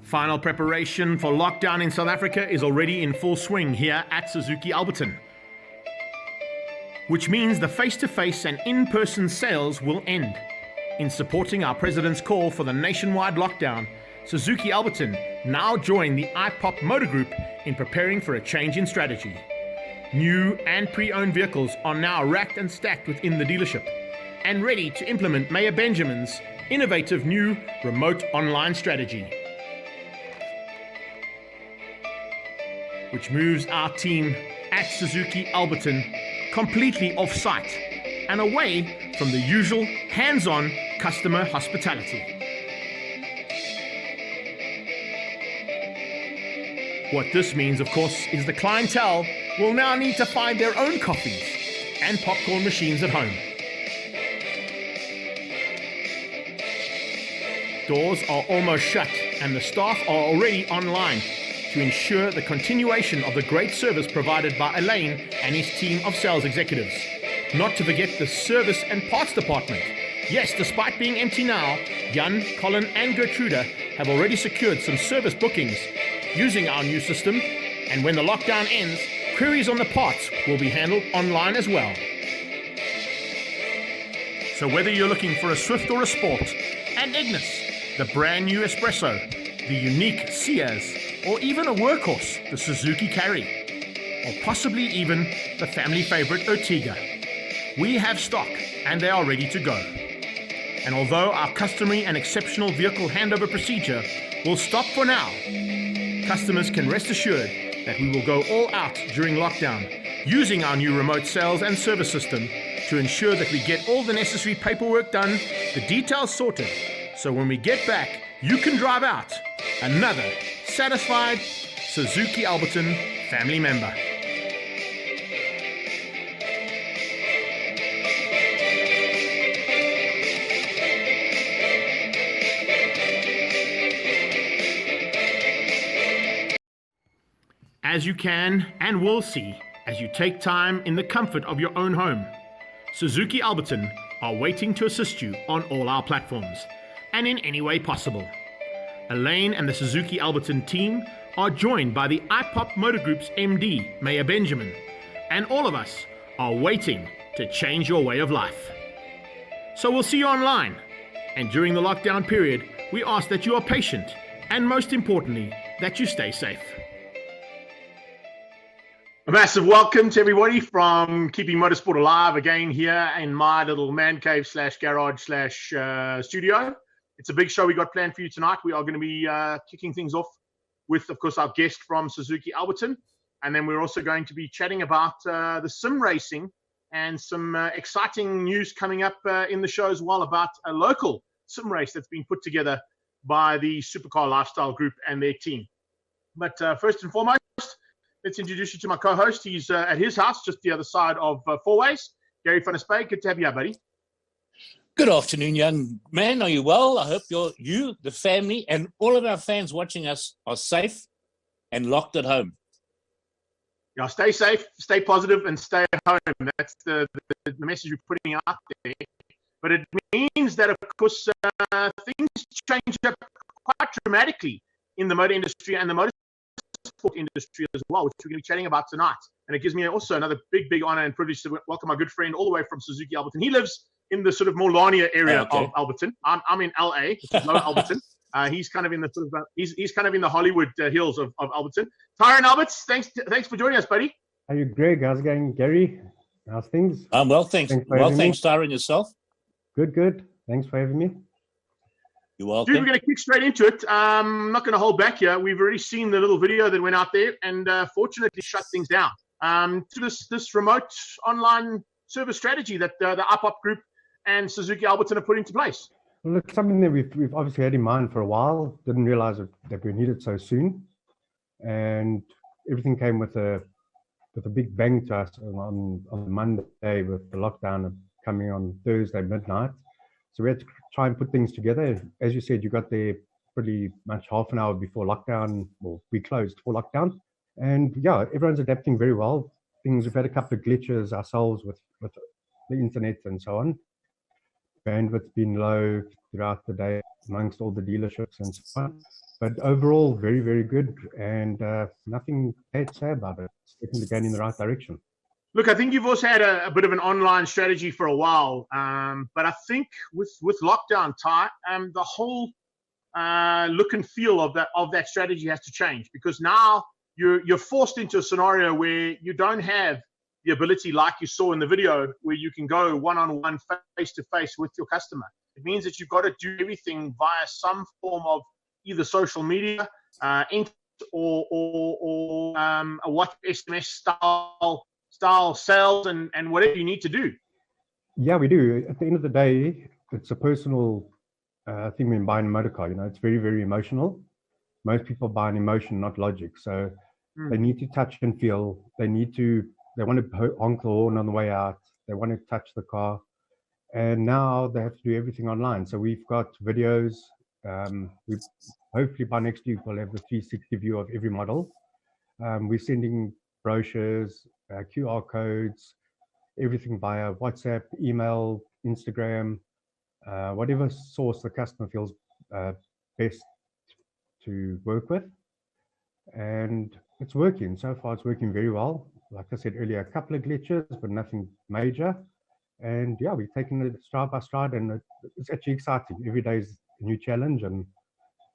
Final preparation for lockdown in South Africa is already in full swing here at Suzuki Alberton, which means the face-to-face and in-person sales will end. In supporting our president's call for the nationwide lockdown, Suzuki Alberton now join the IPOP Motor Group in preparing for a change in strategy. New and pre-owned vehicles are now racked and stacked within the dealership and ready to implement Mayor Benjamin's innovative new remote online strategy, which moves our team at Suzuki Alberton completely off-site and away from the usual hands-on customer hospitality. What this means, of course, is the clientele will now need to find their own coffees and popcorn machines at home. Doors are almost shut and the staff are already online to ensure the continuation of the great service provided by Elaine and his team of sales executives. Not to forget the service and parts department. Yes, despite being empty now, Jan, Colin and Gertruda have already secured some service bookings using our new system, and when the lockdown ends, queries on the parts will be handled online as well. So whether you're looking for a Swift or a Sport, an Ignis, the brand new Espresso, the unique Sears, or even a workhorse, the Suzuki Carry, or possibly even the family favorite Ertiga, we have stock and they are ready to go. And although our customary and exceptional vehicle handover procedure will stop for now, customers can rest assured that we will go all out during lockdown using our new remote sales and service system to ensure that we get all the necessary paperwork done, the details sorted, so when we get back, you can drive out another satisfied Suzuki Alberton family member. As you can and will see as you take time in the comfort of your own home, Suzuki Alberton are waiting to assist you on all our platforms and in any way possible. Elaine and the Suzuki Alberton team are joined by the IPOP Motor Group's MD, Mayor Benjamin, and all of us are waiting to change your way of life. So we'll see you online, and during the lockdown period, we ask that you are patient and most importantly, that you stay safe. A massive welcome to everybody from Keeping Motorsport Alive again here in my little man cave / garage / studio. It's a big show we got planned for you tonight. We are going to be kicking things off with, of course, our guest from Suzuki Alberton. And then we're also going to be chatting about the sim racing and some exciting news coming up in the show as well about a local sim race that's been put together by the Supercar Lifestyle Group and their team. But first and foremost, let's introduce you to my co-host. He's at his house, just the other side of Four Ways. Gary van der Spey, good to have you here, buddy. Good afternoon, young man. Are you well? I hope you, the family, and all of our fans watching us are safe and locked at home. Yeah, stay safe, stay positive, and stay at home. That's the message we're putting out there. But it means that, of course, things change up quite dramatically in the motor industry and the motorsport industry as well, which we're going to be chatting about tonight. And it gives me also another big honor and privilege to welcome my good friend all the way from Suzuki Alberton. He lives in the sort of more Lania area of Alberton. I'm in LA, Lower Alberton. He's kind of in the sort of he's kind of in the Hollywood hills of Alberton. Tyron Alberts, thanks for joining us, buddy. How are you, Greg? How's it going, Gary? How's things? I'm well, thanks. Thanks, Tyron, yourself. Good. Thanks for having me. You're welcome. Dude, we're going to kick straight into it. I'm not going to hold back here. We've already seen the little video that went out there, and fortunately shut things down. To this remote online service strategy that the IPOP Group and Suzuki Alberton have put into place. Well, it's something that we've obviously had in mind for a while. Didn't realize that we needed so soon, and everything came with a big bang to us on Monday with the lockdown coming on Thursday midnight. So we had to try and put things together. As you said, you got there pretty much half an hour before lockdown, well, we closed for lockdown, and yeah, everyone's adapting very well. We've had a couple of glitches ourselves with the internet and so on. Bandwidth's been low throughout the day. amongst all the dealerships and so on. But overall, very, very good, and nothing bad to say about it. It's definitely going in the right direction. Look, I think you've also had a bit of an online strategy for a while, but I think with lockdown, Ty, the whole look and feel of that strategy has to change, because now you're forced into a scenario where you don't have the ability, like you saw in the video, where you can go one-on-one, face-to-face with your customer. It means that you've got to do everything via some form of either social media, or a WhatsApp SMS style sales, and whatever you need to do. Yeah, we do. At the end of the day, it's a personal thing when buying a motor car. It's very, very emotional. Most people buy an emotion, not logic. So they need to touch and feel. They want to honk the horn on the way out. They want to touch the car. And now they have to do everything online. So we've got videos. Hopefully by next week, we'll have the 360 view of every model. We're sending brochures, QR codes, everything via WhatsApp, email, Instagram, whatever source the customer feels best to work with. And it's working. So far, it's working very well. Like I said earlier, a couple of glitches, but nothing major. And yeah, we're taking it stride by stride, and it's actually exciting. Every day is a new challenge, and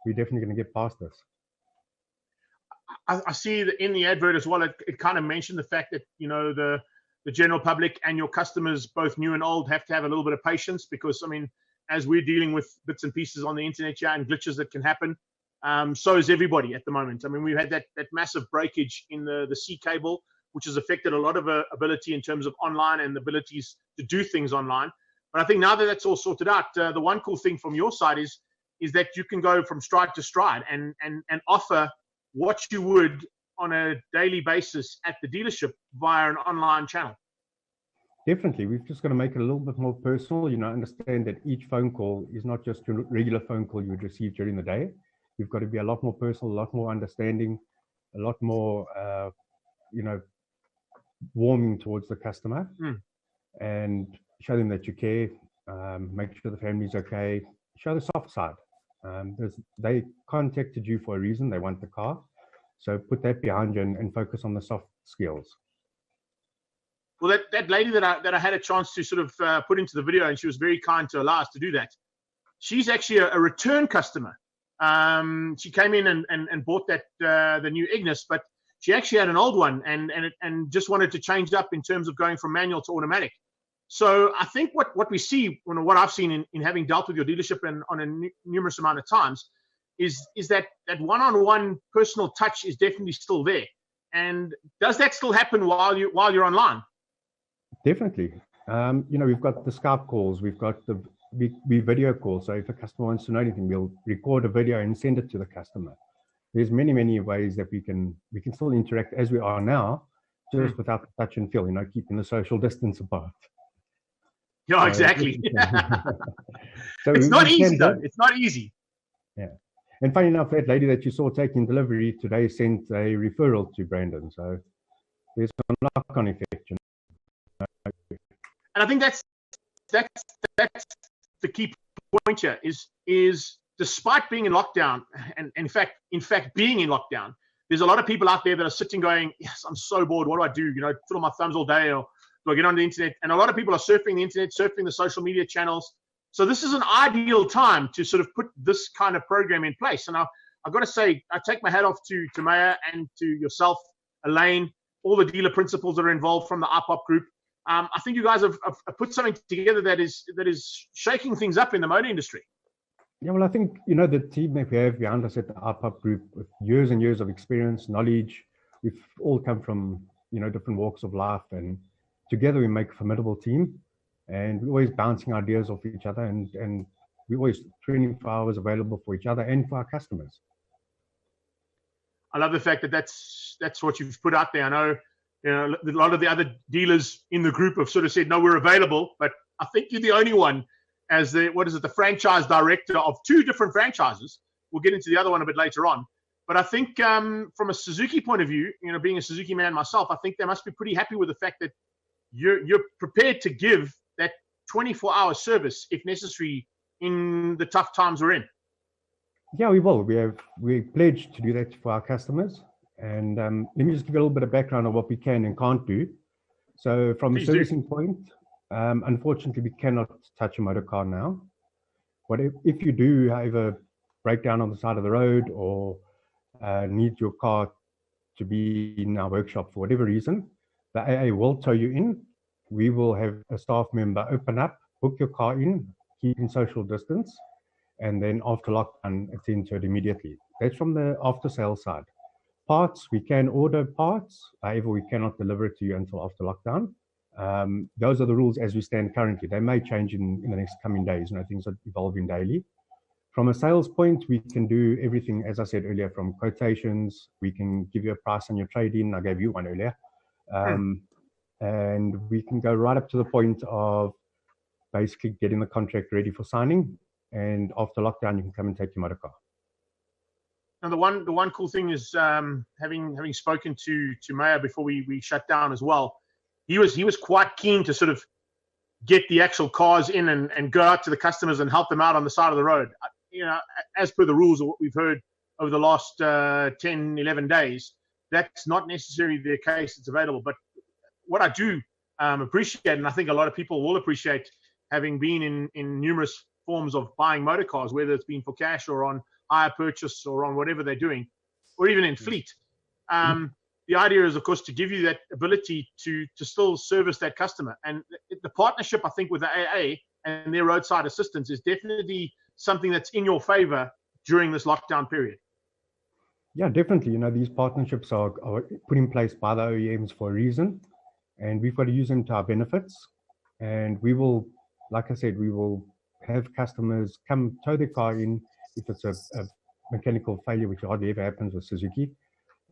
we're definitely going to get past this. I see that in the advert as well, it kind of mentioned the fact that, the general public and your customers, both new and old, have to have a little bit of patience, because, I mean, as we're dealing with bits and pieces on the internet here and glitches that can happen, so is everybody at the moment. I mean, we've had that massive breakage in the C cable, which has affected a lot of ability in terms of online and the abilities to do things online. But I think now that that's all sorted out, the one cool thing from your side is that you can go from stride to stride and offer what you would on a daily basis at the dealership via an online channel. Definitely. We've just got to make it a little bit more personal. Understand that each phone call is not just your regular phone call you would receive during the day. You've got to be a lot more personal, a lot more understanding, a lot more, warming towards the customer, and show them that you care, make sure the family's okay, show the soft side. They contacted you for a reason. They want the car. So put that behind you and focus on the soft skills. Well, that lady that I had a chance to sort of put into the video, and she was very kind to allow us to do that, she's actually a return customer. She came in and bought the new Ignis, but she actually had an old one and just wanted to change it up in terms of going from manual to automatic. So I think what we see, what I've seen in having dealt with your dealership and on a numerous amount of times, is that one-on-one personal touch is definitely still there. And does that still happen while you're online? Definitely. We've got the Skype calls, we've got we video calls. So if a customer wants to know anything, we'll record a video and send it to the customer. There's many, many ways that we can still interact as we are now, just without the touch and feel, keeping the social distance apart. Yeah, exactly. So it's not easy, though. It's not easy. Yeah. And funny enough, that lady that you saw taking delivery today sent a referral to Brandon. So there's a knock-on effect. And I think that's the key point here is despite being in lockdown, and in fact being in lockdown, there's a lot of people out there that are sitting going, yes, I'm so bored. What do I do? Twiddle my thumbs all day, or do I get on the internet? And a lot of people are surfing the internet, surfing the social media channels. So this is an ideal time to sort of put this kind of program in place. And I've got to say, I take my hat off to Maya and to yourself, Elaine, all the dealer principals that are involved from the IPOP group. I think you guys have put something together that is shaking things up in the motor industry. Yeah, well, I think, the team that we have behind us at the IPOP group with years and years of experience, knowledge, we've all come from, different walks of life, and together we make a formidable team, and we're always bouncing ideas off each other, and we're always 24 hours available for each other and for our customers. I love the fact that that's what you've put out there. I know, a lot of the other dealers in the group have sort of said, no, we're available, but I think you're the only one as the franchise director of 2 different franchises. We'll get into the other one a bit later on. But I think from a Suzuki point of view, being a Suzuki man myself, I think they must be pretty happy with the fact that you're prepared to give that 24-hour service if necessary in the tough times we're in. Yeah, we will. We pledged to do that for our customers. And let me just give you a little bit of background on what we can and can't do. So from Please a do. servicing point, unfortunately, we cannot touch a motor car now. But if you do, however, break down on the side of the road or need your car to be in our workshop for whatever reason, the AA will tow you in. We will have a staff member open up, book your car in, keeping social distance, and then after lockdown, attend to it immediately. That's from the after sales side. Parts, we can order parts, however, we cannot deliver it to you until after lockdown. Those are the rules as we stand currently. They may change in the next coming days. Things are evolving daily. From a sales point, we can do everything, as I said earlier, from quotations. We can give you a price on your trade-in. I gave you one earlier. And we can go right up to the point of basically getting the contract ready for signing. And after lockdown, you can come and take your motor car. And the one cool thing is having spoken to Maya before we shut down as well, he was quite keen to sort of get the actual cars in and go out to the customers and help them out on the side of the road. As per the rules of what we've heard over the last 10, 11 days, that's not necessarily the case. It's available. But what I do appreciate, and I think a lot of people will appreciate, having been in numerous forms of buying motor cars, whether it's been for cash or on hire purchase or on whatever they're doing, or even in fleet. The idea is, of course, to give you that ability to still service that customer. And the partnership, I think, with the AA and their roadside assistance is definitely something that's in your favor during this lockdown period. Yeah, definitely. These partnerships are put in place by the OEMs for a reason, and we've got to use them to our benefits. And we will, like I said, we will have customers come tow their car in if it's a mechanical failure, which hardly ever happens with Suzuki.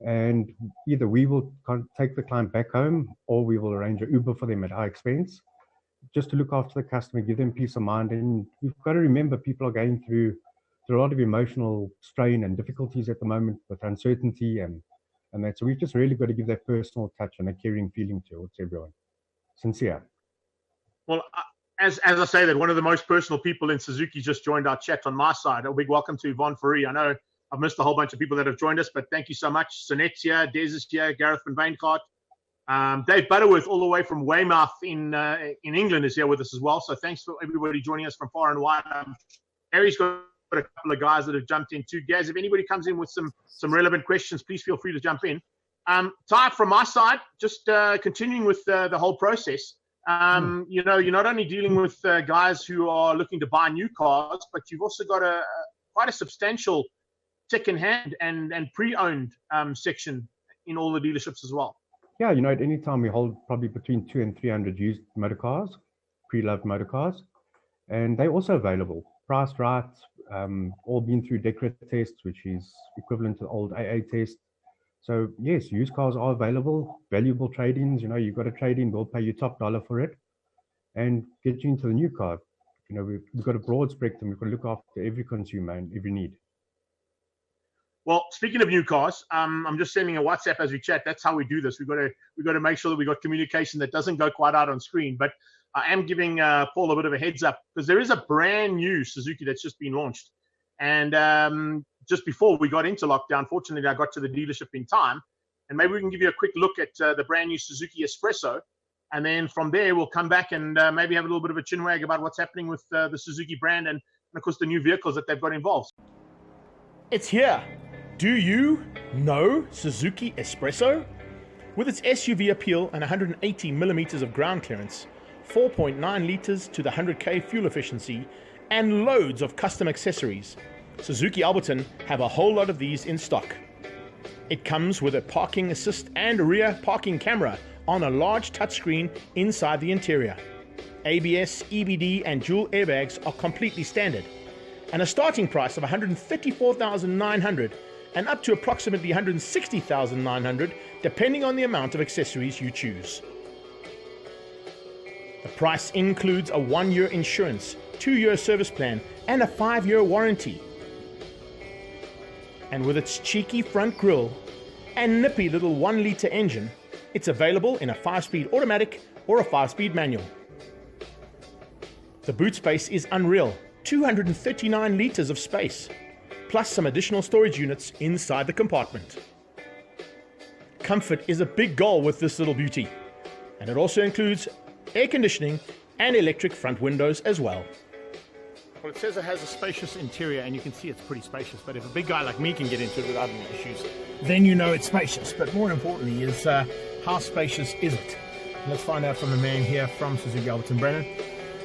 And either we will take the client back home, or we will arrange an Uber for them at our expense, just to look after the customer, give them peace of mind. And we've got to remember, people are going through a lot of emotional strain and difficulties at the moment with uncertainty and that. So we've just really got to give that personal touch and a caring feeling towards everyone. Sincere. Well, as I say that, one of the most personal people in Suzuki just joined our chat on my side. A big welcome to Yvonne Fourie. I know I've missed a whole bunch of people that have joined us, but thank you so much. Sonet's here, Des is here, Gareth van Veenkart. Dave Butterworth, all the way from Weymouth in England, is here with us as well. So thanks for everybody joining us from far and wide. Harry's got a couple of guys that have jumped in too. Gaz, if anybody comes in with some relevant questions, please feel free to jump in. Ty, from my side, just continuing with the whole process. You're not only dealing with guys who are looking to buy new cars, but you've also got quite a substantial second-hand and pre-owned section in all the dealerships as well. Yeah, at any time we hold probably between 200 and 300 used motor cars, pre-loved motor cars, and they're also available, priced right, all been through DECRA tests, which is equivalent to the old AA test. So yes, used cars are available, valuable trade-ins. You've got a trade-in, we'll pay you top dollar for it and get you into the new car. We've got a broad spectrum. We've got to look after every consumer and every need. Well, speaking of new cars, I'm just sending a WhatsApp as we chat. That's how we do this. We've got to make sure that we got communication that doesn't go quite out on screen. But I am giving Paul a bit of a heads up, because there is a brand new Suzuki that's just been launched. And just before we got into lockdown, fortunately, I got to the dealership in time. And maybe we can give you a quick look at the brand new Suzuki Espresso. And then from there, we'll come back and maybe have a little bit of a chinwag about what's happening with the Suzuki brand and, of course, the new vehicles that they've got involved. It's here. Do you know Suzuki Espresso? With its SUV appeal and 180 millimeters of ground clearance, 4.9 liters to the 100k fuel efficiency, and loads of custom accessories, Suzuki Alberton have a whole lot of these in stock. It comes with a parking assist and rear parking camera on a large touchscreen inside the interior. ABS, EBD and dual airbags are completely standard, and a starting price of $134,900 and up to approximately $160,900 depending on the amount of accessories you choose. The price includes a 1-year insurance, 2-year service plan and a 5-year warranty. And with its cheeky front grille and nippy little 1-liter engine, it's available in a 5-speed automatic or a 5-speed manual. The boot space is unreal, 239 liters of space. plus some additional storage units inside the compartment. Comfort is a big goal with this little beauty, and it also includes air conditioning and electric front windows as well. Well, it says it has a spacious interior, and you can see it's pretty spacious, but if a big guy like me can get into it without any issues, then you know it's spacious. But more importantly is how spacious is it? Let's find out from the man here from Suzuki Alberton. Brandon,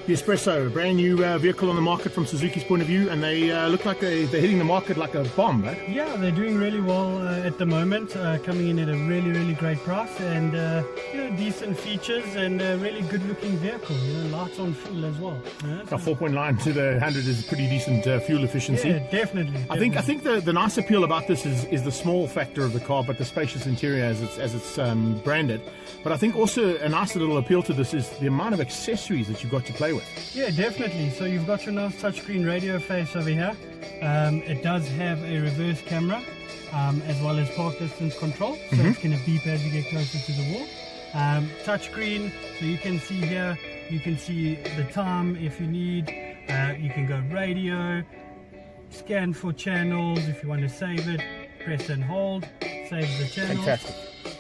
the Espresso, brand new vehicle on the market from Suzuki's point of view, and they look like they're hitting the market like a bomb, right? Yeah, they're doing really well at the moment, coming in at a really, really great price, and decent features, and a really good-looking vehicle. Lights on full as well. 4.9 to the 100 is pretty decent fuel efficiency. Yeah, definitely. I think the nice appeal about this is the small factor of the car, but the spacious interior as it's branded. But I think also a nice little appeal to this is the amount of accessories that you've got to play with. Yeah, definitely. So you've got your nice touchscreen radio face over here. It does have a reverse camera, as well as park distance control. So it's going to beep as you get closer to the wall. Touchscreen, so you can see here, you can see the time if you need. You can go radio, scan for channels. If you want to save it, press and hold, saves the channel. Fantastic.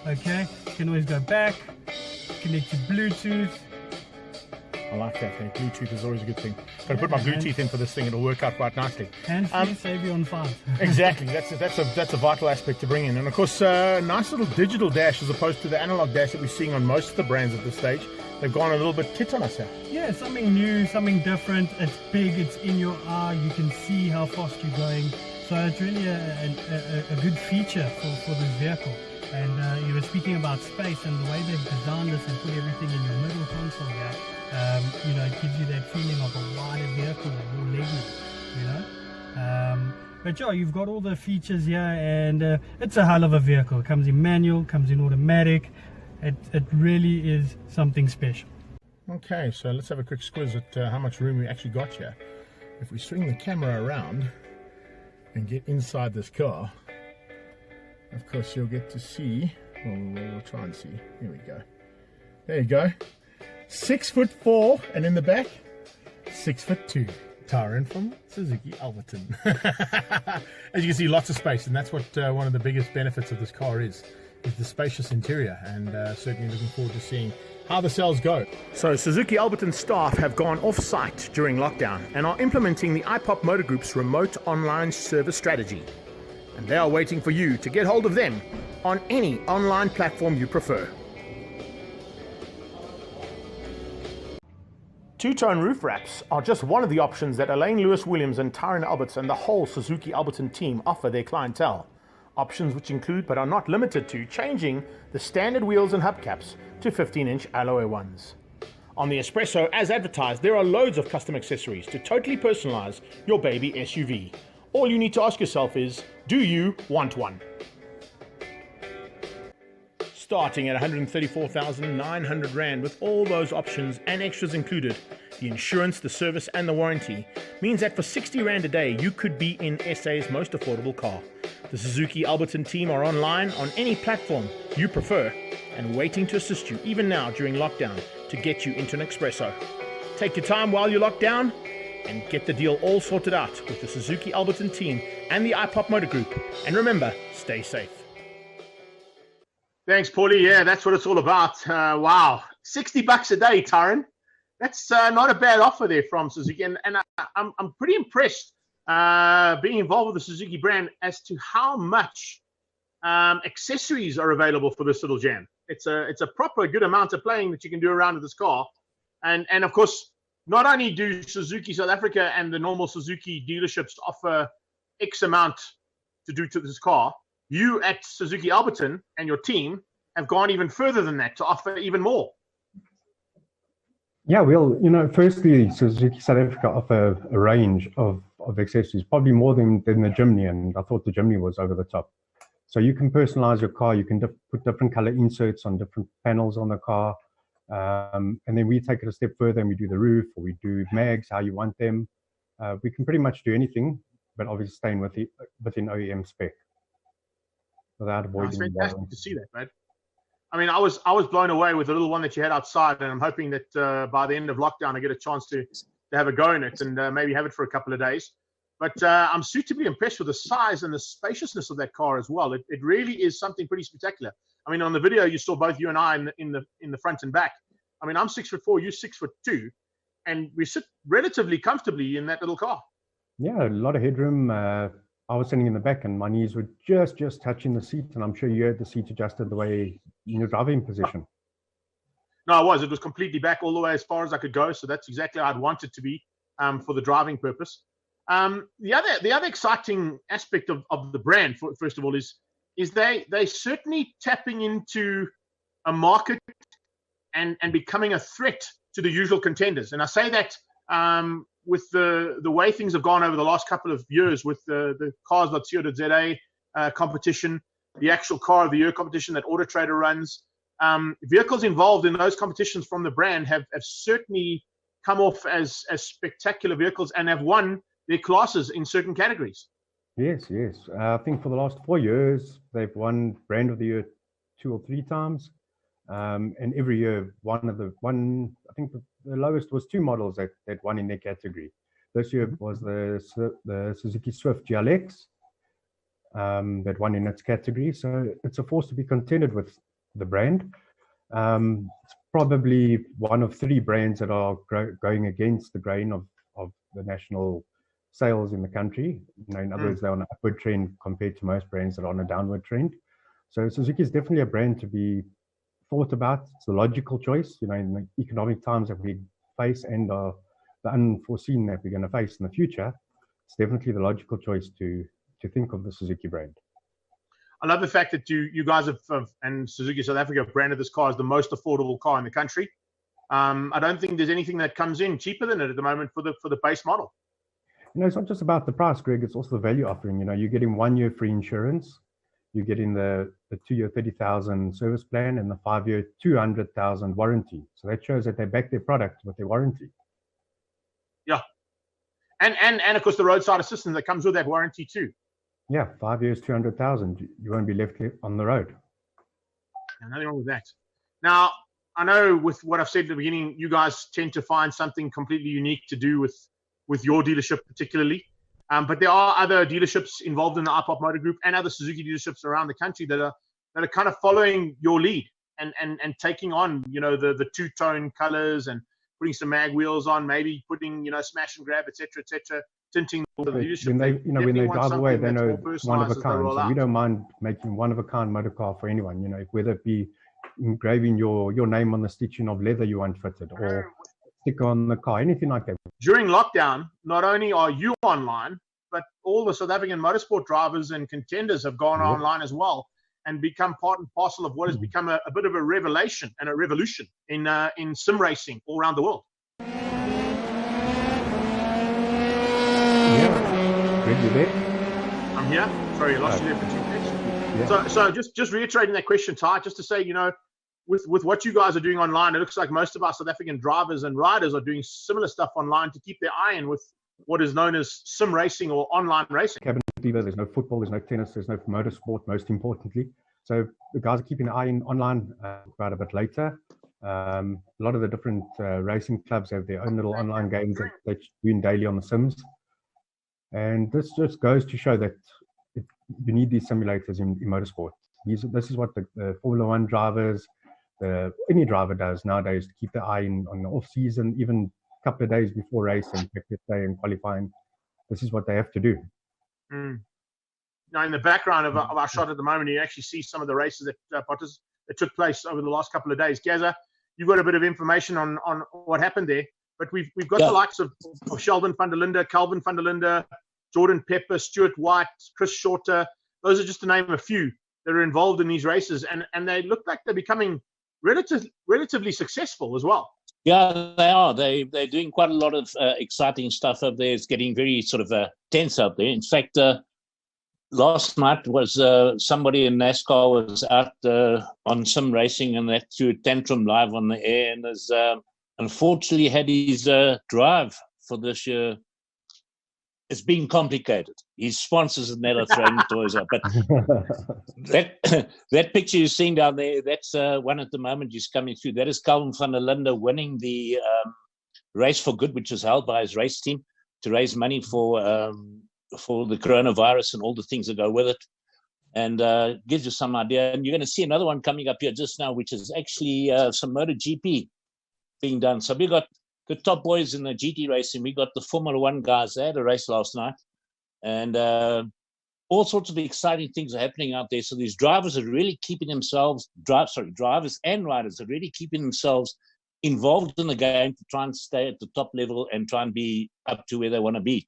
Okay, you can always go back, connect to Bluetooth. I like that. Bluetooth is always a good thing. Got to put my Bluetooth in for this thing; it'll work out quite nicely. And free, save you on 5. Exactly. That's a vital aspect to bring in. And of course, nice little digital dash as opposed to the analog dash that we're seeing on most of the brands at this stage. They've gone a little bit tit on us here. Yeah, something new, something different. It's big. It's in your eye. You can see how fast you're going. So it's really a good feature for this vehicle. And you were speaking about space and the way they've designed this and put everything in your middle console here. It gives you that feeling of a wider vehicle, more legroom, But yeah, you've got all the features here, and it's a hell of a vehicle. It comes in manual, comes in automatic. It really is something special. Okay, so let's have a quick squiz at how much room we actually got here. If we swing the camera around and get inside this car, of course you'll get to see, we'll try and see, here we go. There you go. 6'4", and in the back, 6'2". Tyron from Suzuki Alberton. As you can see, lots of space, and that's what one of the biggest benefits of this car is the spacious interior, and certainly looking forward to seeing how the sales go. So Suzuki Alberton staff have gone off-site during lockdown and are implementing the iPop Motor Group's remote online service strategy. And they are waiting for you to get hold of them on any online platform you prefer. Two-tone roof wraps are just one of the options that Elaine Lewis-Williams and Tyron Alberts and the whole Suzuki Alberton team offer their clientele. Options which include but are not limited to changing the standard wheels and hubcaps to 15-inch alloy ones. On the Espresso, as advertised, there are loads of custom accessories to totally personalize your baby SUV. All you need to ask yourself is, do you want one? Starting at 134,900 Rand with all those options and extras included, the insurance, the service and the warranty means that for 60 Rand a day you could be in SA's most affordable car. The Suzuki Alberton team are online on any platform you prefer and waiting to assist you even now during lockdown to get you into an Espresso. Take your time while you're locked down and get the deal all sorted out with the Suzuki Alberton team and the iPop Motor Group. And remember, stay safe. Thanks, Paulie. Yeah, that's what it's all about. Wow. $60 a day, Tyron. That's not a bad offer there from Suzuki. And I'm pretty impressed being involved with the Suzuki brand as to how much accessories are available for this little jam. It's a proper good amount of playing that you can do around with this car. And of course, not only do Suzuki South Africa and the normal Suzuki dealerships offer X amount to do to this car, you at Suzuki Alberton and your team have gone even further than that to offer even more. Yeah, well, firstly, Suzuki South Africa offer a range of accessories, probably more than the Jimny, and I thought the Jimny was over the top. So you can personalize your car, you can put different color inserts on different panels on the car, and then we take it a step further and we do the roof, or we do mags, how you want them. We can pretty much do anything, but obviously staying within OEM spec without avoiding. It's fantastic to see that, man. I mean, I was blown away with the little one that you had outside, and I'm hoping that by the end of lockdown I get a chance to have a go in it and maybe have it for a couple of days. But I'm suitably impressed with the size and the spaciousness of that car as well. It really is something pretty spectacular. I mean, on the video you saw both you and I in the front and back. I mean, I'm 6'4", you're 6'2", and we sit relatively comfortably in that little car. Yeah, a lot of headroom. I was sitting in the back and my knees were just touching the seat, and I'm sure you had the seat adjusted the way in your driving position. No, it was completely back all the way as far as I could go. So that's exactly how I'd want it to be for the driving purpose. The other exciting aspect of the brand, first of all, is they certainly tapping into a market and becoming a threat to the usual contenders. And I say that with the way things have gone over the last couple of years with the Cars.co.za competition, the actual Car of the Year competition that Auto Trader runs. Vehicles involved in those competitions from the brand have certainly come off as spectacular vehicles and have won their classes in certain categories. Yes. I think for the last 4 years, they've won Brand of the Year 2 or 3 times. And every year, I think the lowest was 2 models that won in their category. This year was the Suzuki Swift GLX that won in its category. So it's a force to be contended with the brand. It's probably one of 3 brands that are going against the grain of the national sales in the country. In other words, they're on an upward trend compared to most brands that are on a downward trend. So Suzuki is definitely a brand to be thought about. It's a logical choice, in the economic times that we face and the unforeseen that we're going to face in the future. It's definitely the logical choice to think of the Suzuki brand. I love the fact that you guys have and Suzuki South Africa have branded this car as the most affordable car in the country. I don't think there's anything that comes in cheaper than it at the moment for the base model. It's not just about the price, Greg. It's also the value offering. You're getting 1 year free insurance. You're getting the 2-year 30,000 service plan and the 5-year 200,000 warranty. So that shows that they back their product with their warranty. Yeah, and of course the roadside assistance that comes with that warranty too. Yeah, 5 years, 200,000. You won't be left on the road. Nothing wrong with that. Now, I know with what I've said at the beginning, you guys tend to find something completely unique to do with your dealership particularly. But there are other dealerships involved in the iPop Motor Group and other Suzuki dealerships around the country that are kind of following your lead and taking on, the two-tone colors and putting some mag wheels on, maybe putting, smash and grab, etc., tinting the dealership. When they drive away, they know it's one of a kind. So we don't mind making one of a kind motor car for anyone. Whether it be engraving your name on the stitching of leather you want fitted, or stick on the car, anything like that. During lockdown, not only are you online, but all the South African motorsport drivers and contenders have gone online as well and become part and parcel of what has become a bit of a revelation and a revolution in sim racing all around the world. Greg, you there? I'm here. Sorry, I lost you there for 2 minutes. Yeah. So just reiterating that question, Ty, just to say, with what you guys are doing online, it looks like most of our South African drivers and riders are doing similar stuff online to keep their eye in with what is known as sim racing or online racing. Cabin fever, there's no football, there's no tennis, there's no motorsport, most importantly. So the guys are keeping an eye in online about a bit later. A lot of the different racing clubs have their own little online games that they're doing daily on the sims. And this just goes to show that you need these simulators in motorsport. This is what the Formula One drivers, any driver does nowadays to keep their eye on the off season, even a couple of days before race and practice day and qualifying. This is what they have to do. Now, in the background of our shot at the moment, you actually see some of the races that took place over the last couple of days. Gaza, you've got a bit of information on what happened there, but we've got the likes of Sheldon van der Linde, Calvin van der Linde, Jordan Pepper, Stuart White, Chris Shorter. Those are just to name a few that are involved in these races, and they look like they're becoming relatively successful as well. Yeah, they are. They're doing quite a lot of exciting stuff up there. It's getting very sort of tense up there. In fact, last night was somebody in NASCAR was out on sim racing, and that threw a tantrum live on the air, and has unfortunately had his drive for this year. It's been complicated. His sponsors and that are throwing toys up. But that picture you're seeing down there, that's one at the moment just coming through. That is Calvin van der Linde winning the Race for Good, which was held by his race team. to raise money for the coronavirus and all the things that go with it, and gives you some idea. And you're going to see another one coming up here just now, which is actually some MotoGP being done. So we got the top boys in the GT racing. We got the Formula One guys. They had a race last night, and all sorts of exciting things are happening out there. So these drivers are really keeping themselves, drivers and riders are really keeping themselves involved in the game to try and stay at the top level and try and be up to where they want to be.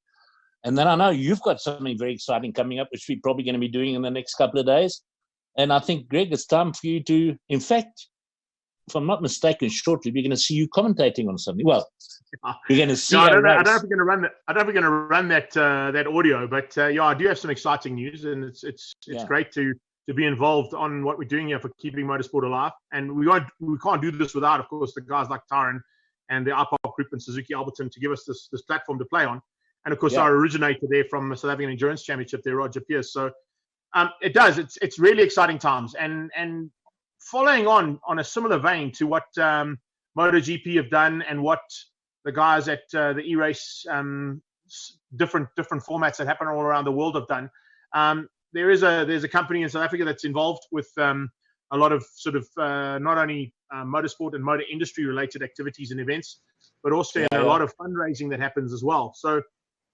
And then I know you've got something very exciting coming up, which we're probably going to be doing in the next couple of days. And I think, Greg, it's time for you to, in fact, if I'm not mistaken, shortly we're going to see you commentating on something. Well, we're going to see. I don't know if we're going to run that. I don't know if we're going to run that audio, but yeah, I do have some exciting news, and it's great to be involved on what we're doing here for keeping motorsport alive. And we can't do this without, of course, the guys like Tyron and the IPOP group and Suzuki Alberton to give us this platform to play on. And of course, our originator there from the South African Endurance Championship there, Roger Pierce. So it's really exciting times. And following on a similar vein to what MotoGP have done and what the guys at the E-Race, different formats that happen all around the world have done. There's a company in South Africa that's involved with a lot of sort of not only motorsport and motor industry related activities and events, but also a lot of fundraising that happens as well. So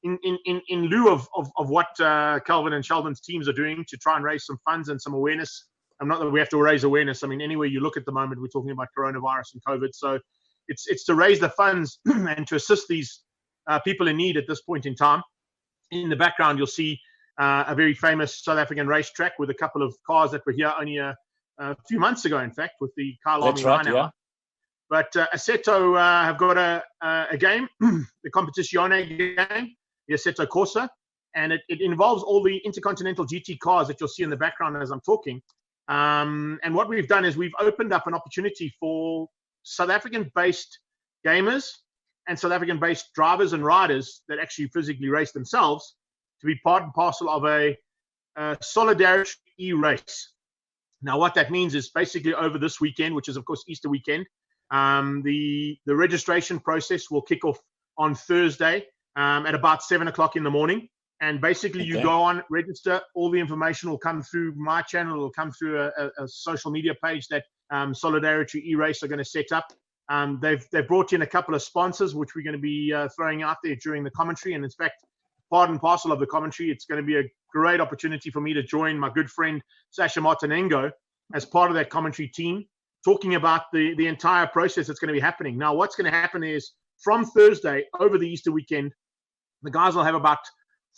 in lieu of what Calvin and Sheldon's teams are doing to try and raise some funds and some awareness, not that we have to raise awareness. I mean, anywhere you look at the moment, we're talking about coronavirus and COVID. So it's to raise the funds and to assist these people in need at this point in time. In the background, you'll see a very famous South African racetrack with a couple of cars that were here only a few months ago, in fact, with the Kyle Army Rhino. But Assetto have got a game, the Competizione game, the Assetto Corsa, and it involves all the Intercontinental GT cars that you'll see in the background as I'm talking. And what we've done is we've opened up an opportunity for South African-based gamers and South African-based drivers and riders that actually physically race themselves to be part and parcel of a solidarity e-race. Now, what that means is basically over this weekend, which is, of course, Easter weekend, the registration process will kick off on Thursday at about 7 o'clock in the morning. And basically, you go on, register. All the information will come through my channel. It will come through a social media page that Solidarity E-Race are going to set up. They've brought in a couple of sponsors, which we're going to be throwing out there during the commentary. And in fact, part and parcel of the commentary, it's going to be a great opportunity for me to join my good friend Sasha Martinengo as part of that commentary team, talking about the entire process that's going to be happening. Now, what's going to happen is from Thursday over the Easter weekend, the guys will have about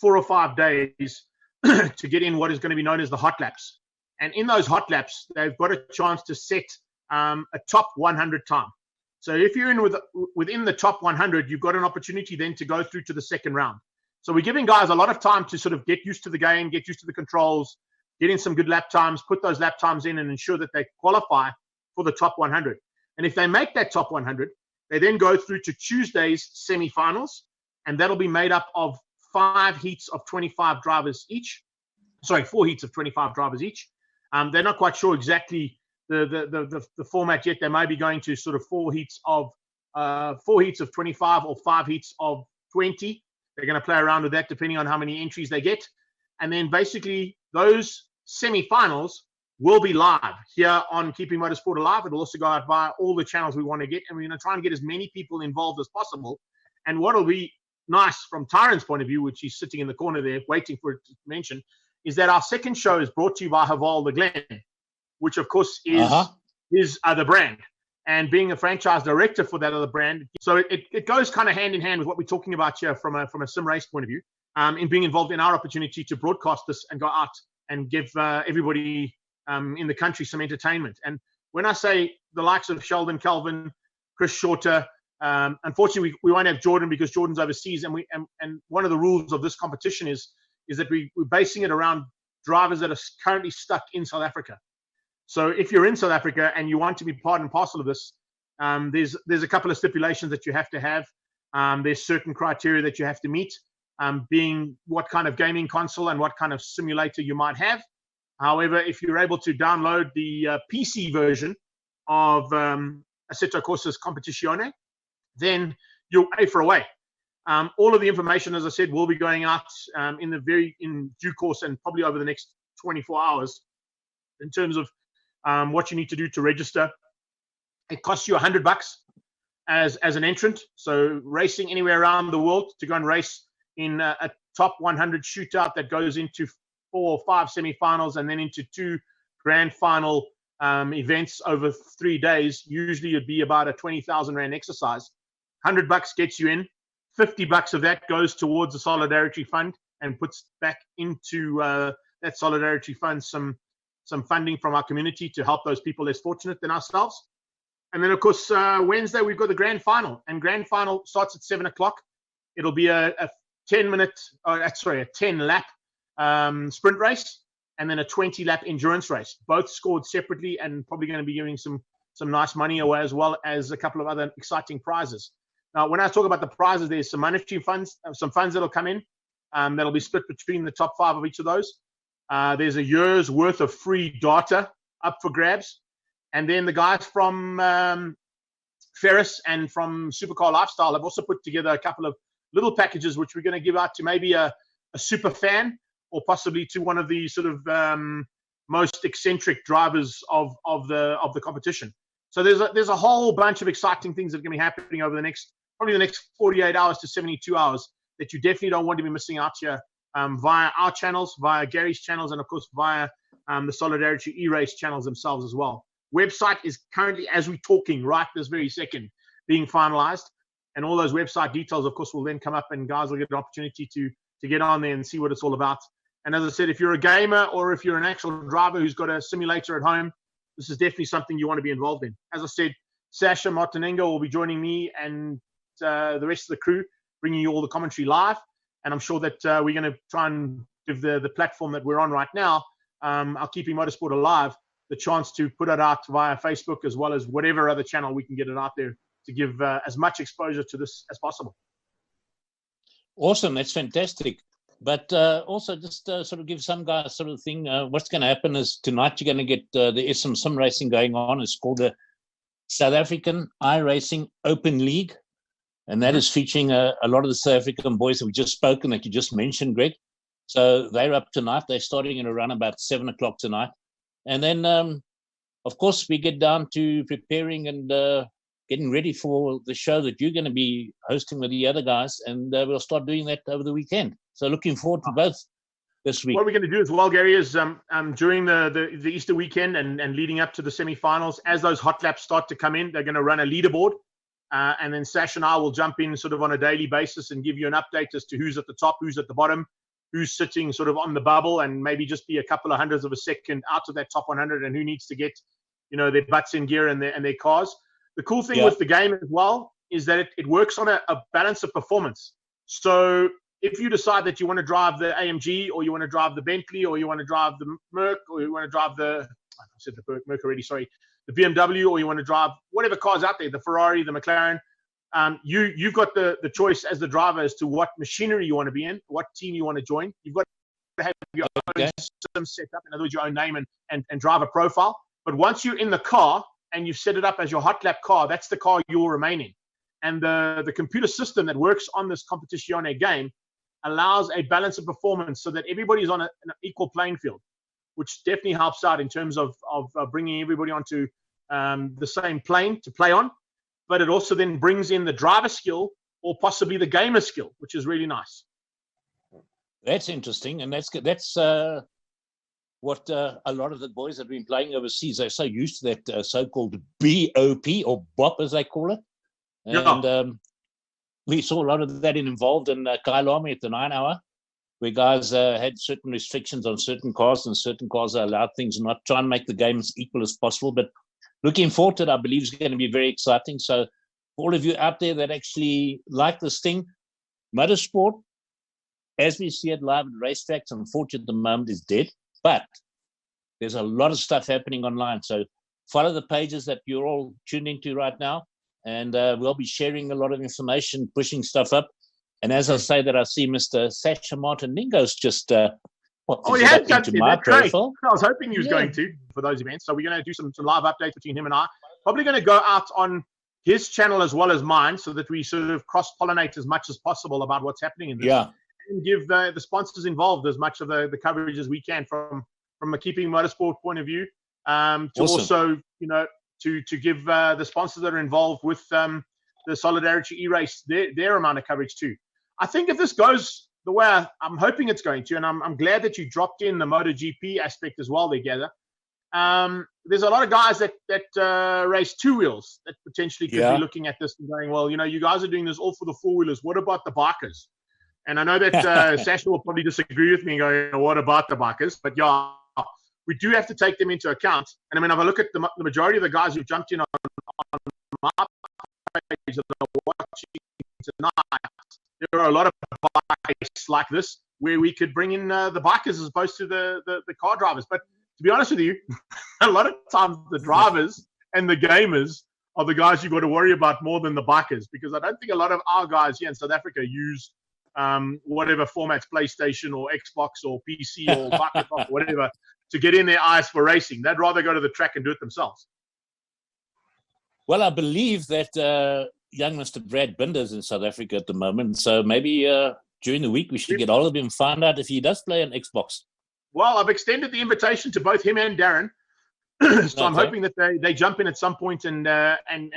4 or 5 days to get in what is going to be known as the hot laps. And in those hot laps, they've got a chance to set a top 100 time. So if you're in within the top 100, you've got an opportunity then to go through to the second round. So we're giving guys a lot of time to sort of get used to the game, get used to the controls, get in some good lap times, put those lap times in and ensure that they qualify for the top 100. And if they make that top 100, they then go through to Tuesday's semifinals, and that'll be made up of 5 heats of 25 drivers each. Sorry, 4 heats of 25 drivers each. They're not quite sure exactly the format yet. They may be going to sort of 4 heats of 25 or 5 heats of 20. They're going to play around with that depending on how many entries they get. And then basically those semifinals will be live here on Keeping Motorsport Alive. It'll also go out via all the channels we want to get. And we're going to try and get as many people involved as possible. And what will be nice from Tyron's point of view, which he's sitting in the corner there waiting for it to mention, is that our second show is brought to you by Haval the Glen, which of course is his other brand. And being a franchise director for that other brand, so it goes kind of hand in hand with what we're talking about here from a sim race point of view, in being involved in our opportunity to broadcast this and go out and give everybody in the country some entertainment. And when I say the likes of Sheldon, Calvin, Chris Shorter, unfortunately we won't have Jordan because Jordan's overseas, and one of the rules of this competition is that we're basing it around drivers that are currently stuck in South Africa. So if you're in South Africa and you want to be part and parcel of this, there's a couple of stipulations that you have to have. There's certain criteria that you have to meet, being what kind of gaming console and what kind of simulator you might have. However, if you're able to download the PC version of Assetto Corsa's Competizione, then you're A for away. All of the information, as I said, will be going out in due course and probably over the next 24 hours in terms of what you need to do to register. It costs you $100 as an entrant. So racing anywhere around the world to go and race in a top 100 shootout that goes into 4 or 5 semifinals and then into 2 grand final events over 3 days. Usually it'd be about a 20,000 Rand exercise. $100 gets you in. $50 of that goes towards the Solidarity Fund and puts back into that Solidarity Fund some funding from our community to help those people less fortunate than ourselves. And then, of course, Wednesday we've got the grand final, and grand final starts at 7 o'clock. It'll be a 10-lap sprint race, and then a 20-lap endurance race, both scored separately, and probably going to be giving some nice money away, as well as a couple of other exciting prizes. Now, when I talk about the prizes, there's some monetary funds, some funds that'll come in, that'll be split between the top 5 of each of those. There's a year's worth of free data up for grabs. And then the guys from Ferris and from Supercar Lifestyle have also put together a couple of little packages, which we're going to give out to maybe a super fan, or possibly to one of the sort of most eccentric drivers of the competition. So there's a whole bunch of exciting things that are going to be happening over the next 48 hours to 72 hours that you definitely don't want to be missing out here, via our channels, via Gary's channels, and of course via the Solidarity E-Race channels themselves as well. Website is currently, as we're talking right this very second, being finalized, and all those website details, of course, will then come up, and guys will get an opportunity to get on there and see what it's all about. And as I said, if you're a gamer or if you're an actual driver who's got a simulator at home, this is definitely something you want to be involved in. As I said, Sasha Martinengo will be joining me and the rest of the crew, bringing you all the commentary live. And I'm sure that we're going to try and give the platform that we're on right now, our Keeping Motorsport Alive, the chance to put it out via Facebook, as well as whatever other channel we can get it out there, to give as much exposure to this as possible. Awesome. That's fantastic. But also just sort of give some guys sort of thing. What's going to happen is tonight you're going to get there is some sim racing going on. It's called the South African iRacing Open League. And that is featuring a lot of the South African boys that we just spoken, that you just mentioned, Greg. So they're up tonight. They're starting in around about 7 o'clock tonight. And then, of course, we get down to preparing and getting ready for the show that you're going to be hosting with the other guys. And we'll start doing that over the weekend. So looking forward to both this week. What we're going to do as well, Gary, is during the Easter weekend and leading up to the semifinals, as those hot laps start to come in, they're going to run a leaderboard. And then Sash and I will jump in sort of on a daily basis and give you an update as to who's at the top, who's at the bottom, who's sitting sort of on the bubble, and maybe just be a couple of hundredths of a second out of that top 100, and who needs to get, their butts in gear and their cars. The cool thing with the game as well is that it works on a balance of performance. So if you decide that you want to drive the AMG, or you want to drive the Bentley, or you want to drive the Merc, or you want to drive the Merc already, sorry, the BMW, or you want to drive whatever car's out there, the Ferrari, the McLaren, you've got the choice as the driver as to what machinery you want to be in, what team you want to join. You've got to have your own system set up, in other words, your own name and driver profile. But once you're in the car and you've set it up as your hot lap car, that's the car you'll remain in. And the computer system that works on this Competizione game allows a balance of performance so that everybody's on an equal playing field, which definitely helps out in terms of bringing everybody onto the same plane to play on. But it also then brings in the driver skill, or possibly the gamer skill, which is really nice. That's interesting, and that's what a lot of the boys that have been playing overseas, they're so used to that so-called BOP, or BOP as they call it. And we saw a lot of that involved in Kailami at the 9 hour, where guys had certain restrictions on certain cars, and certain cars are allowed things, and not try and make the game as equal as possible. But looking forward to it, I believe it's going to be very exciting. So for all of you out there that actually like this thing, motorsport, as we see it live at racetracks, unfortunately at the moment is dead. But there's a lot of stuff happening online. So follow the pages that you're all tuned into right now. And we'll be sharing a lot of information, pushing stuff up. And as I say that, I see Mr. Sacha Martinengo's just he had jumped in. That's great. I was hoping he was going to for those events. So we're going to do some live updates between him and I. Probably going to go out on his channel as well as mine, so that we sort of cross-pollinate as much as possible about what's happening in this. Yeah. And give the sponsors involved as much of the coverage as we can from a Keeping Motorsport point of view. To Awesome. also, to give the sponsors that are involved with the Solidarity E-Race their amount of coverage too. I think if this goes the way I'm hoping it's going to, and I'm glad that you dropped in the MotoGP aspect as well together. There's a lot of guys that race two wheels that potentially could be looking at this and going, well, you guys are doing this all for the four wheelers. What about the bikers? And I know that Sasha will probably disagree with me and go, what about the bikers? But yeah, we do have to take them into account. And I mean, if I look at the majority of the guys who jumped in on my page that are watching tonight, there are a lot of bikes like this where we could bring in the bikers as opposed to the car drivers. But to be honest with you, a lot of times the drivers and the gamers are the guys you've got to worry about more than the bikers, because I don't think a lot of our guys here in South Africa use whatever formats, PlayStation or Xbox or PC or Microsoft or whatever, to get in their eyes for racing. They'd rather go to the track and do it themselves. Well, I believe that young Mr. Brad Binder's in South Africa at the moment. So maybe during the week we should get hold of him and find out if he does play on Xbox. Well, I've extended the invitation to both him and Darren. So I'm hoping that they jump in at some point and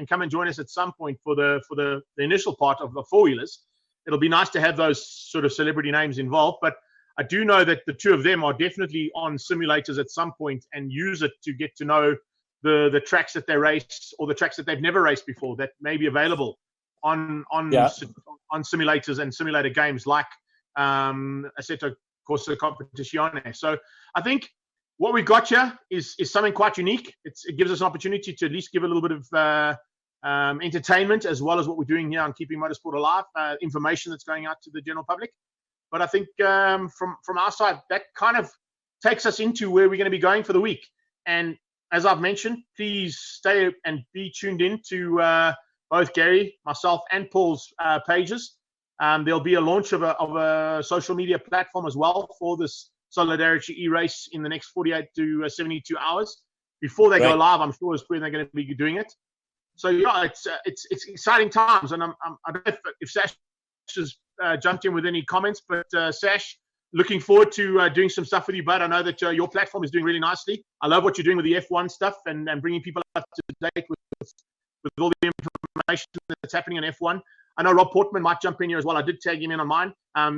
come and join us at some point for the initial part of the four-wheelers. It'll be nice to have those sort of celebrity names involved, but I do know that the two of them are definitely on simulators at some point and use it to get to know the tracks that they race or the tracks that they've never raced before that may be available on simulators and simulator games like Assetto Corsa Competizione. So I think what we've got here is something quite unique. It gives us an opportunity to at least give a little bit of entertainment, as well as what we're doing here on Keeping Motorsport Alive, information that's going out to the general public. But I think from our side, that kind of takes us into where we're going to be going for the week. And as I've mentioned, please stay and be tuned in to both Gary, myself, and Paul's pages. There'll be a launch of a social media platform as well for this Solidarity E-Race in the next 48 to 72 hours. Before they go live, I'm sure is where they're going to be doing it. So yeah, it's exciting times, and I don't know if Sash has jumped in with any comments, but Sash, looking forward to doing some stuff with you, bud. I know that your platform is doing really nicely. I love what you're doing with the F1 stuff and bringing people up to date with all the information that's happening in F1. I know Rob Portman might jump in here as well. I did tag him in on mine,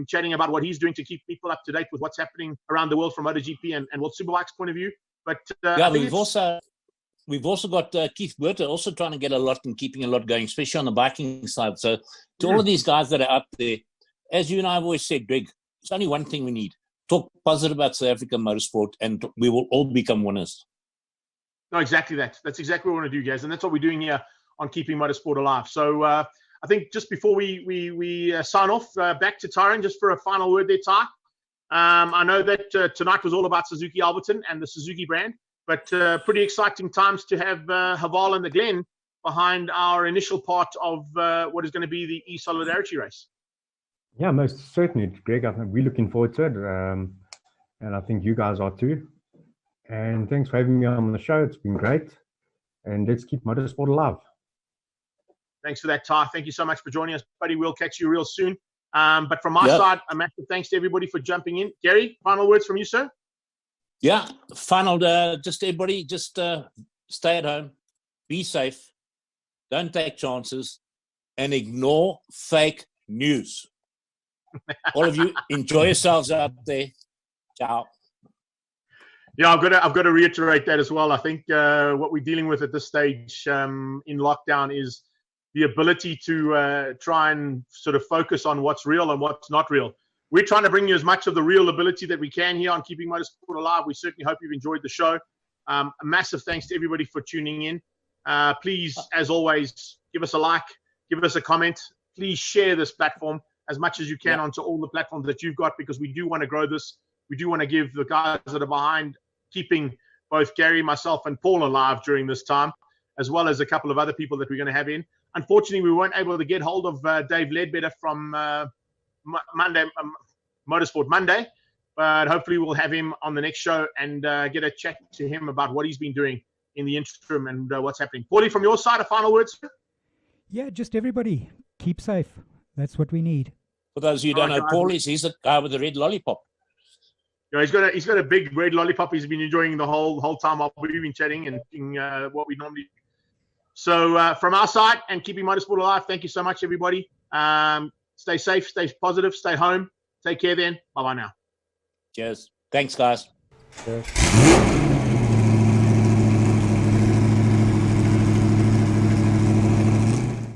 chatting about what he's doing to keep people up to date with what's happening around the world from MotoGP and World Superbike's point of view. But we've also got Keith Berta also trying to get a lot and keeping a lot going, especially on the biking side. So to all of these guys that are out there, as you and I have always said, Greg, it's only one thing we need. Talk positive about South African motorsport and we will all become winners. No, exactly that. That's exactly what we want to do, guys. And that's what we're doing here on Keeping Motorsport Alive. So I think just before we sign off, back to Tyron, just for a final word there, Ty. I know that tonight was all about Suzuki Alberton and the Suzuki brand, but pretty exciting times to have Haval and the Glen behind our initial part of what is going to be the E-Solidarity race. Yeah, most certainly, Greg. I think we're looking forward to it, and I think you guys are too. And thanks for having me on the show. It's been great, and let's keep motorsport alive. Thanks for that, Ty. Thank you so much for joining us, buddy. We'll catch you real soon. But from my side, a massive thanks to everybody for jumping in. Gary, final words from you, sir? Yeah, final, just everybody, just stay at home, be safe, don't take chances, and ignore fake news. All of you, enjoy yourselves out there. Ciao. Yeah, I've got to reiterate that as well. I think what we're dealing with at this stage in lockdown is the ability to try and sort of focus on what's real and what's not real. We're trying to bring you as much of the real ability that we can here on Keeping Motorsport Alive. We certainly hope you've enjoyed the show. A massive thanks to everybody for tuning in. Please, as always, give us a like, give us a comment. Please share this platform as much as you can onto all the platforms that you've got, because we do want to grow this. We do want to give the guys that are behind keeping both Gary, myself, and Paul alive during this time, as well as a couple of other people that we're going to have in. Unfortunately, we weren't able to get hold of Dave Ledbetter from Monday, Motorsport Monday, but hopefully we'll have him on the next show and get a chat to him about what he's been doing in the interim and what's happening. Paulie, from your side, a final word, sir? Yeah, just everybody keep safe. That's what we need. For those of you who don't know, Paul he's the guy with the red lollipop. Yeah, he's got a big red lollipop. He's been enjoying the whole time while we've been chatting and what we normally do. So from our side and keeping motorsport alive, thank you so much, everybody. Stay safe, stay positive, stay home. Take care then. Bye-bye now. Cheers. Thanks, guys. Cheers.